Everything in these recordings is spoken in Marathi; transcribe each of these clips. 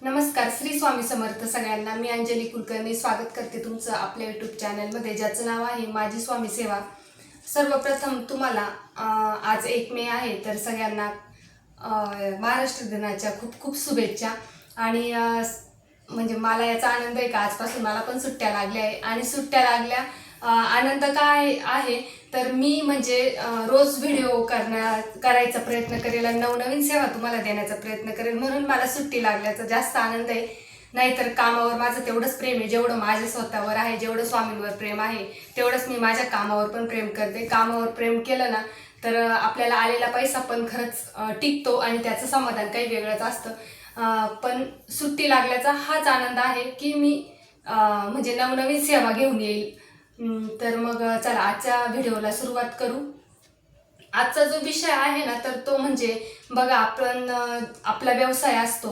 नमस्कार, श्री स्वामी समर्थ सगळ्यांना। मी अंजली कुलकर्णी स्वागत करते तुमचं आपल्या यूट्यूब चॅनलमध्ये, ज्याचं नाव आहे माझी स्वामी सेवा। सर्वप्रथम तुम्हाला आज 1 मे आहे, तर सगळ्यांना महाराष्ट्र दिनाच्या खूप खूप शुभेच्छा। आणि म्हणजे मला याचा आनंद आहे का आजपासून मला पण सुट्ट्या लागल्या आहे। आणि सुट्ट्या लागल्या आनंद काय आहे तर मी म्हणजे रोज व्हिडिओ करायचा प्रयत्न करेल आणि नवनवीन सेवा तुम्हाला देण्याचा प्रयत्न करेल, म्हणून मला सुट्टी लागल्याचा जास्त आनंद आहे। नाहीतर कामावर माझं तेवढंच प्रेम आहे, जेवढं माझ्या स्वतःवर आहे, जेवढं स्वामींवर प्रेम आहे तेवढंच मी माझ्या कामावर पण प्रेम करते। कामावर प्रेम केलं ना तर आपल्याला आलेला पैसा पण खरंच टिकतो आणि त्याचं समाधान काही वेगळंच असतं। पण सुट्टी लागल्याचा हाच आनंद आहे की मी म्हणजे नवनवीन सेवा घेऊन येईल। तर मग चला आजच्या व्हिडिओला सुरुवात करू। आजचा जो विषय आहे ना तर तो म्हणजे बघा, आपण आपला व्यवसाय असतो,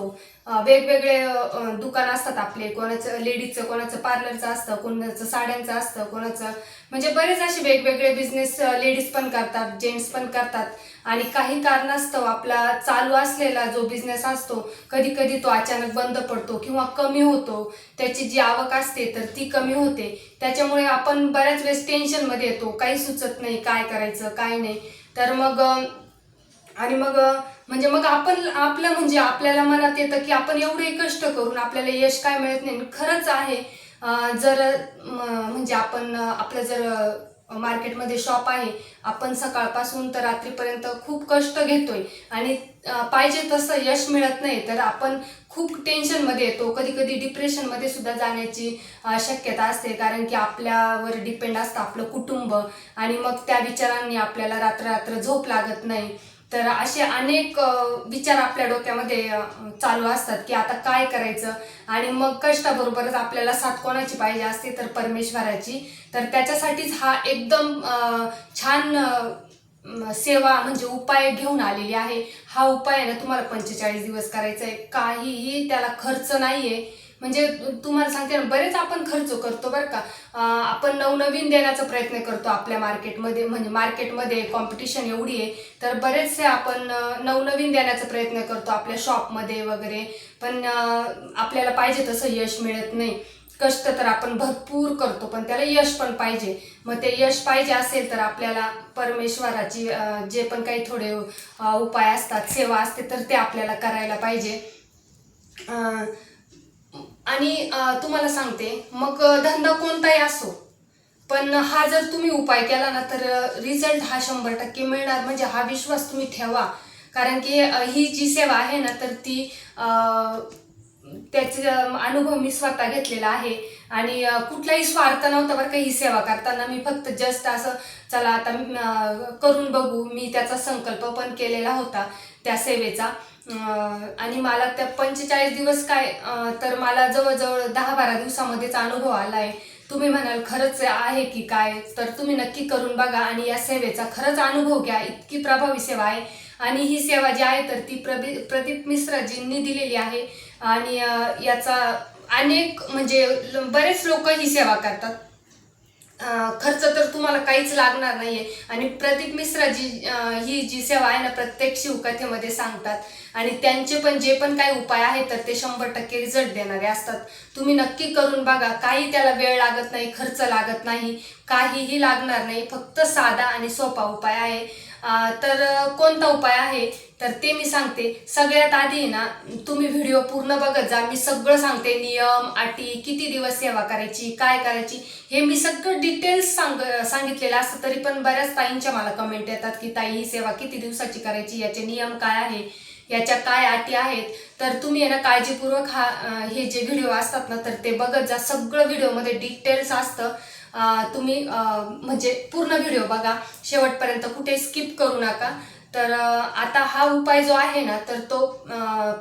वेगवेगळे दुकान असतात आपले, कोणाचं लेडीजचं, कोणाचं पार्लरचं असतं, कोणाचं साड्यांचं असतं, कोणाचं म्हणजे बरेच असे वेगवेगळे बिझनेस लेडीज पण करतात, जेंट्स पण करतात। आणि काही कारणास्तव आपला चालू असलेला जो बिझनेस असतो कधी कधी तो अचानक बंद पडतो किंवा कमी होतो, त्याची जी आवक असते तर ती कमी होते। त्याच्यामुळे आपण बऱ्याच वेळेस टेन्शनमध्ये येतो, काही सुचत नाही काय करायचं काय नाही। तर मग म्हणजे मग आपण आपल्याला मनात येतं की आपण एवढे कष्ट करून आपल्याला यश काय मिळत नाही। खरंच आहे, जर म्हणजे आपण आपलं जर मार्केटमध्ये शॉप आहे, आपण सकाळपासून तर रात्रीपर्यंत खूप कष्ट घेतोय आणि पाहिजे तसं यश मिळत नाही तर आपण खूप टेन्शनमध्ये येतो, कधी कधी डिप्रेशनमध्ये सुद्धा जाण्याची शक्यता असते, कारण की आपल्यावर डिपेंड असतं आपलं कुटुंब आणि मग त्या विचारांनी आपल्याला रात्र झोप लागत नाही। तर असे अनेक विचार आपल्या डोक्यामध्ये चालू असतात की आता काय करायचं। आणि मग कष्टाबरोबरच आपल्याला साथ कोणाची पाहिजे असते तर परमेश्वराची। तर त्याच्यासाठीच हा एकदम छान सेवा म्हणजे उपाय घेऊन आलेली आहे। हा उपाय आहे ना तुम्हाला 45 दिवस करायचा आहे, काहीही त्याला खर्च नाहीये। म्हणजे तुम्हाला सांगते ना, बरेच आपण खर्च करतो बरं का। आपण नवनवीन देण्याचा प्रयत्न करतो आपल्या मार्केटमध्ये, म्हणजे मार्केटमध्ये कॉम्पिटिशन एवढी आहे तर बरेचसे आपण नवनवीन देण्याचा प्रयत्न करतो आपल्या शॉपमध्ये वगैरे, पण आपल्याला पाहिजे तसं यश मिळत नाही। कष्ट तर आपण भरपूर करतो पण त्याला यश पण पाहिजे। मग ते यश पाहिजे असेल तर आपल्याला परमेश्वराची जे पण काही थोडे उपाय असतात, सेवा असते, तर ते आपल्याला करायला पाहिजे। आणि तुम्हाला सांगते, मग धंदा कोणताही असो, पण हा जर तुम्ही उपाय केला ना तर रिझल्ट हा 100% मिळणार, म्हणजे हा विश्वास तुम्ही ठेवा। कारण की ही जी सेवा आहे ना तर ती त्याचे अनुभव मी स्वतः घेतलेला आहे। आणि कुठलाही स्वार्थ नव्हता बरं का ही सेवा करताना, मी फक्त जस्ट असं चला आता करून बघू, मी त्याचा संकल्प पण केलेला होता त्या सेवेचा। आणि मला त्या 45 दिवस काय तर मला जवळजवळ 10-12 दिवसामध्येच अनुभव आला आहे। तुम्ही म्हणाल खरंच आहे की काय, तर तुम्ही नक्की करून बघा आणि या सेवेचा खरंच अनुभव घ्या। इतकी प्रभावी सेवा आहे आणि ही सेवा जी आहे तर ती प्रदीप मिश्राजींनी दिलेली आहे। आणि याचा अनेक म्हणजे बरेच लोक ही सेवा करतात, खर्च तर तुम्हाला काहीच लागणार नाहीये। आणि प्रदीप मिश्राजी ही जी सेवा आहे ना प्रत्येक शिवकथेमध्ये सांगतात आणि त्यांचे पण जे पण काही उपाय आहेत तर ते 100% रिझल्ट देणारे असतात। तुम्ही नक्की करून बघा, काही त्याला वेळ लागत नाही, खर्च लागत नाही, काहीही लागणार नाही, फक्त साधा आणि सोपा उपाय आहे। तर कोणता उपाय आहे तर ते मी सांगते। सगळ्यात आधी ना तुम्ही व्हिडिओ पूर्ण बघत जा, मी सगळं सांगते, नियम अटी, किती दिवस सेवा करायची, काय करायची, हे मी सगळं डिटेल्स सांगितलेलं असतं। तरी पण बऱ्याच ताईंच्या मला कमेंट येतात की ताई ही सेवा किती दिवसाची करायची, याचे नियम काय आहे, याच्या काय अटी आहेत। तर तुम्ही ना काळजीपूर्वक हे जे व्हिडिओ असतात ना तर ते बघत जा, सगळं व्हिडिओमध्ये डिटेल्स असतं। तुम्ही म्हणजे पूर्ण व्हिडिओ बघा शेवटपर्यंत, कुठे स्किप करू नका। तर आता हा उपाय जो आहे ना तर तो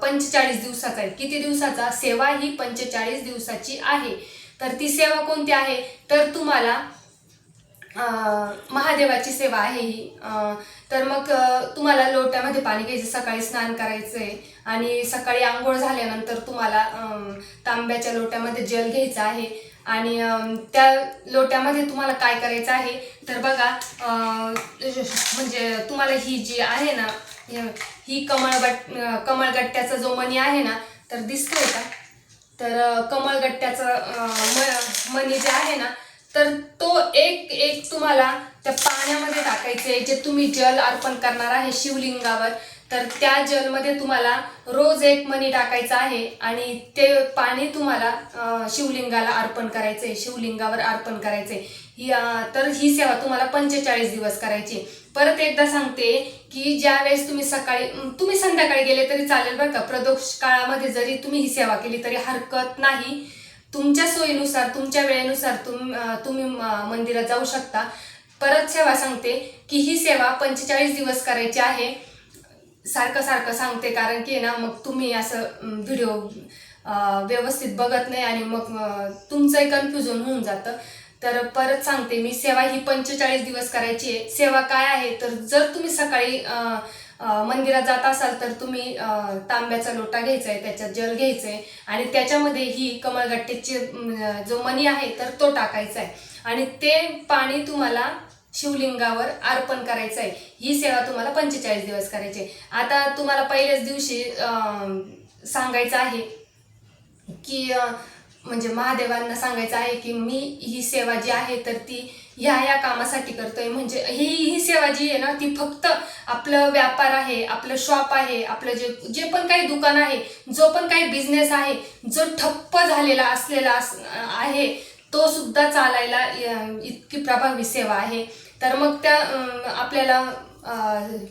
45 दिवसाचा आहे। किती दिवसाचा? सेवा ही 45 दिवसाची आहे। तर ती सेवा कोणती आहे तर तुम्हाला महादेवाची सेवा आहे ही। तर मग तुम्हाला लोट्यामध्ये पाणी घ्यायचं, सकाळी स्नान करायचंय आणि सकाळी आंघोळ झाल्यानंतर तुम्हाला तांब्याच्या लोट्यामध्ये जल घ्यायचा आहे। आणि त्या लोट्यामध्ये तुम्हाला काय करायचं आहे तर बघा, म्हणजे तुम्हाला ही जी आहे ना ही कमळगट्ट्याचा जो मणी आहे ना तर दिसतोय का? तर कमळगट्ट्याचं मणी जे आहे ना, तर तो एक एक तुम्हाला त्या पाण्यामध्ये टाकायचे, जे तुम्ही जल अर्पण करणार आहे शिवलिंगावर. तर त्या जलमध्ये तुम्हाला रोज एक मणी टाकायचा आहे आणि ते पाणी तुम्हाला शिवलिंगाला अर्पण करायचे, शिवलिंगावर अर्पण करायचे. तर ही सेवा तुम्हाला 45 दिवस करायची. परत एकदा सांगते की ज्या वेळेस तुम्ही संध्याकाळी गेले तरी चालेल बरं का. प्रदोष काळामध्ये जरी तुम्ही ही सेवा केली तरी हरकत नाही. तुमच्या सोयीनुसार, तुमच्या वेळेनुसार तुम्ही मंदिरात जाऊ शकता. परत सेवा सांगते की ही सेवा 45 दिवस करायची आहे. सारखं सारखं सांगते कारण की ना मग तुम्ही असं व्हिडिओ व्यवस्थित बघत नाही आणि मग तुमचंही कन्फ्युजन होऊन जातं. तर परत सांगते मी, सेवा ही 45 दिवस करायची आहे. सेवा काय आहे तर जर तुम्ही सकाळी मंदिरात जात असाल तर तुम्ही तांब्याचा लोटा घ्यायचा आहे, त्याच्यात जल घ्यायचं आहे आणि त्याच्यामध्ये ही कमळगट्ट्याची जो मणी आहे तर तो टाकायचा आहे आणि ते पाणी तुम्हाला शिवलिंगावर अर्पण करायचं आहे. ही सेवा तुम्हाला 45 दिवस करायची. आता तुम्हाला पहिल्याच दिवशी सांगायचं आहे की म्हणजे महादेवांना सांगायचं आहे की मी ही सेवा जी आहे तर ती ह्या कामासाठी करतोय. म्हणजे ही सेवा जी आहे ना ती फक्त आपलं व्यापार आहे, आपलं शॉप आहे, आपलं जे पण काही दुकान आहे, जो पण काही बिझनेस आहे, जो ठप्प झालेला असलेला आहे तो सुद्धा चालायला इतकी प्रभावी सेवा आहे. तर मग त्या आपल्याला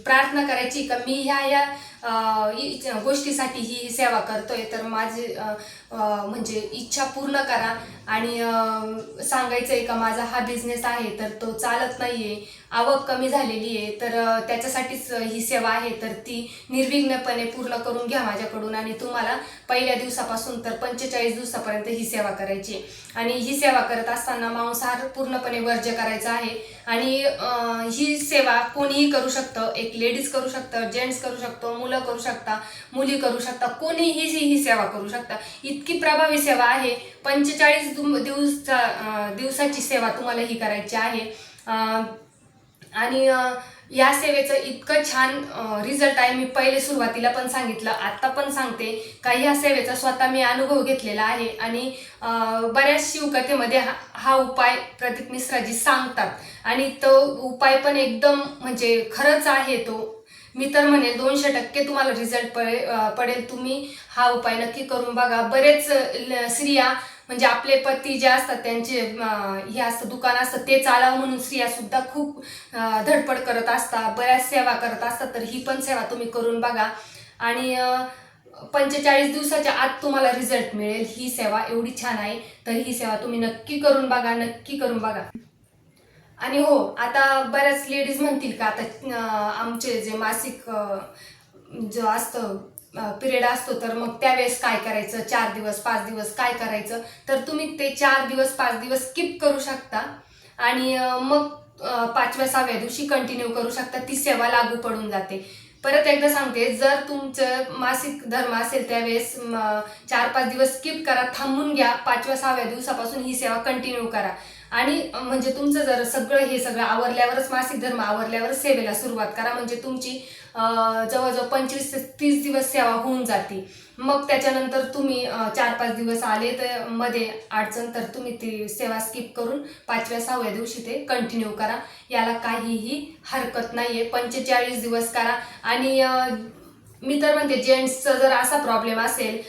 प्रार्थना करायची का मी ह्या गोष्टीसाठी ही सेवा करतोय, तर माझी म्हणजे इच्छा पूर्ण करा. आणि सांगायचं आहे का माझा हा बिझनेस आहे तर तो चालत नाही आहे, आवक कमी झालेली आहे, तर त्याच्यासाठीच ही सेवा आहे, तर ती निर्विघ्नपणे पूर्ण करून घ्या माझ्याकडून. आणि तुम्हाला पहिल्या दिवसापासून तर 45 दिवसापर्यंत ही सेवा करायची. आणि ही सेवा करत असताना मांसाहार पूर्णपणे वर्ज्य करायचा आहे. आणि ही सेवा कोणीही करू शकतं, एक लेडीज करू शकतं, जेंट्स करू शकतो, मुलं करू शकता, मुली करू शकता, कोणीही ही सेवा करू शकता. इतकी प्रभावी सेवा आहे. 45 दिवसाची सेवा तुम्हाला ही करायची आहे. आणि या सेवेचं इतकं छान रिझल्ट आहे. मी पहिले सुरुवातीला पण सांगितलं, आत्ता पण सांगते का ह्या सेवेचा स्वतः मी अनुभव घेतलेला आहे. आणि बऱ्याच शिवकथेमध्ये हा उपाय प्रदीप मिश्राजी सांगतात आणि तो उपाय पण एकदम म्हणजे खरंच आहे. तो मी तर म्हणेल 200% तुम्हाला रिझल्ट पडेल. तुम्ही हा उपाय नक्की करून बघा. बरेच स्त्रिया म्हणजे आपले पती जे असतात त्यांचे हे असतं दुकान असतं ते चालावं म्हणून स्त्रिया सुद्धा खूप धडपड करत असतात, बऱ्याच सेवा करत असतात. तर ही पण सेवा तुम्ही करून बघा आणि 45 दिवसाच्या आत तुम्हाला रिझल्ट मिळेल. ही सेवा एवढी छान आहे, तर ही सेवा तुम्ही नक्की करून बघा, नक्की करून बघा. आणि हो, आता बऱ्याच लेडीज म्हणतील का आता आमचे जे मासिक जो असतं पिरियड असतो तर मग त्यावेळेस काय करायचं, 4 दिवस 5 दिवस काय करायचं. तर तुम्ही ते 4 दिवस 5 दिवस स्किप करू शकता आणि मग 5व्या 6व्या दिवशी कंटिन्यू करू शकता. ती सेवा लागू पडून जाते. परत एकदा सांगते, जर तुमचं मासिक धर्म असेल त्यावेळेस 4-5 दिवस स्किप करा, थांबून घ्या. 5व्या 6व्या दिवसापासून ही सेवा कंटिन्यू करा. आणि म्हणजे तुमचं जर हे सगळं आवरल्यावरच, मासिक धर्म आवरल्यावरच सेवेला सुरुवात करा. म्हणजे तुमची जवळजवळ 25 ते 30 दिवस सेवा होऊन जाते. मग त्याच्यानंतर तुम्ही 4-5 दिवस आले तर मध्ये अडचण, तर तुम्ही ती सेवा स्किप करून 5व्या 6व्या दिवशी ते कंटिन्यू करा. याला काहीही हरकत नाही आहे. 45 दिवस करा. आणि मी तर म्हणते जेंट्सचा जर असा प्रॉब्लेम असेल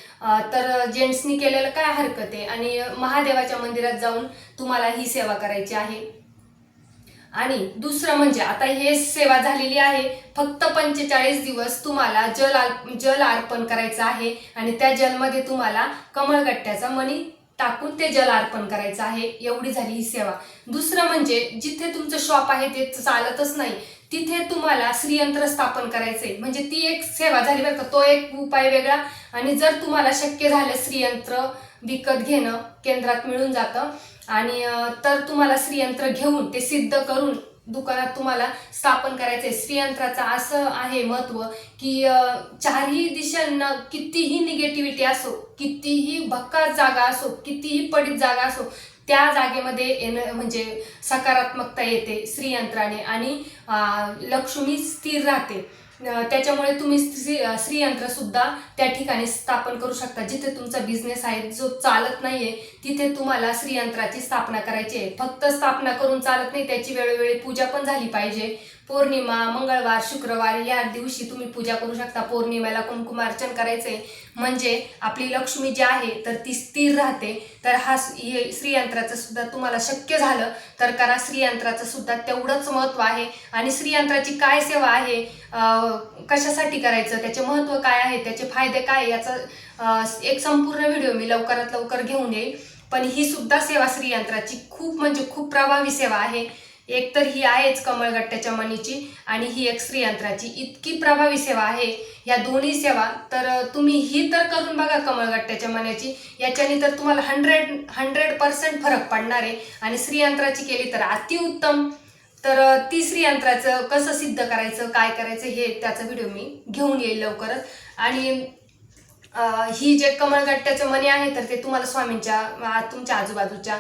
तर जेंट्सनी केलेलं काय हरकत आहे. आणि महादेवाच्या मंदिरात जाऊन तुम्हाला ही सेवा करायची आहे. आणि दुसरं म्हणजे आता हे सेवा झालेली आहे, फक्त 45 दिवस तुम्हाला जल अर्पण करायचं आहे आणि त्या जलमध्ये तुम्हाला कमळगट्ट्याचा मणी टाकून ते जल अर्पण करायचं आहे. एवढी झाली ही सेवा. दुसरं म्हणजे जिथे तुमचं शॉप आहे ते चालतच नाही, तिथे तुम्हाला श्रीयंत्र स्थापन करायचंय. म्हणजे ती एक सेवा झाली बरं का, तो एक उपाय वेगळा. आणि जर तुम्हाला शक्य झालं श्रीयंत्र विकत घेणं, केंद्रात मिळून जातं, आणि तर तुम्हाला श्रीयंत्र घेऊन ते सिद्ध करून दुकानात तुम्हाला स्थापन करायचंय. श्रीयंत्राचं असं आहे महत्व की चारही दिशांना कितीही निगेटिव्हिटी असो, कितीही भक्कास जागा असो, कितीही पडीत जागा असो, त्या जागेमध्ये म्हणजे सकारात्मकता येते श्रीयंत्राने आणि लक्ष्मी स्थिर राहते. त्याच्यामुळे तुम्ही श्रीयंत्रसुद्धा त्या ठिकाणी स्थापन करू शकता. जिथे तुमचा बिझनेस आहे जो चालत नाही आहे तिथे तुम्हाला श्रीयंत्राची स्थापना करायची आहे. फक्त स्थापना करून चालत नाही, त्याची वेळोवेळी पूजा पण झाली पाहिजे. पौर्णिमा, मंगळवार, शुक्रवार या दिवशी तुम्ही पूजा करू शकता. पौर्णिमेला कुंकुमार्चन करायचे म्हणजे आपली लक्ष्मी जी आहे तर ती स्थिर राहते. तर हे श्रीयंत्राचं सुद्धा तुम्हाला शक्य झालं तर करा. श्रीयंत्राचं सुद्धा तेवढंच महत्त्व आहे. आणि श्रीयंत्राची काय सेवा आहे, कशासाठी करायचं, त्याचे महत्त्व काय आहे, त्याचे फायदे काय, याचा एक संपूर्ण व्हिडिओ मी लवकरात लवकर घेऊन येईल. पण ही सुद्धा सेवा श्रीयंत्राची खूप म्हणजे खूप प्रभावी सेवा आहे. एक तर ही आहेच कमळगट्ट्याच्या मणीची आणि ही एक श्रीयंत्राची इतकी प्रभावी सेवा आहे. या दोन्ही सेवा तर तुम्ही ही तर करून बघा कमळगट्ट्याच्या मण्याची, याच्याने तर तुम्हाला 100% फरक पडणार आहे. आणि श्रीयंत्राची केली तर अतिउत्तम. तर ती श्रीयंत्राचं कसं सिद्ध करायचं, काय करायचं हे त्याचा व्हिडिओ मी घेऊन येईल लवकरच. आणि ही जे कमळगट्ट्याचे मणी आहे तर ते तुम्हाला स्वामींच्या तुमच्या आजूबाजूच्या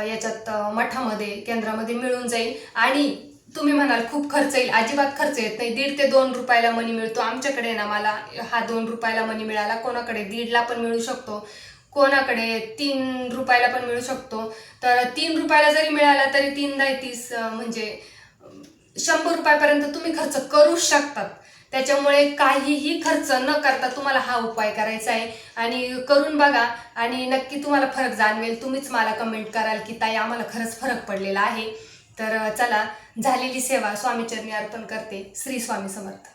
याच्यात मठामध्ये, केंद्रामध्ये मिळून जाईल. आणि तुम्ही म्हणाल खूप खर्च येईल, अजिबात खर्च येत नाही. 1.5 ते 2 रुपयाला मणी मिळतो. आमच्याकडे ना मला हा 2 रुपयाला मणी मिळाला, कोणाकडे 1.5ला पण मिळू शकतो, कोणाकडे 3 रुपयाला पण मिळू शकतो. तर 3 रुपयाला जरी मिळाला तरी 3 × 30 म्हणजे 100 रुपयापर्यंत तुम्ही खर्च करू शकतात. त्याच्यामुळे काहीही खर्च न करता तुम्हाला हा उपाय करायचा आहे आणि करून बघा आणि नक्की तुम्हाला फरक जाणवेल. तुम्हीच मला कमेंट कराल की ताई आम्हाला खरंच फरक पडलेला आहे. तर चला, झालेली सेवा स्वामीचरणी अर्पण करते. श्री स्वामी समर्थ.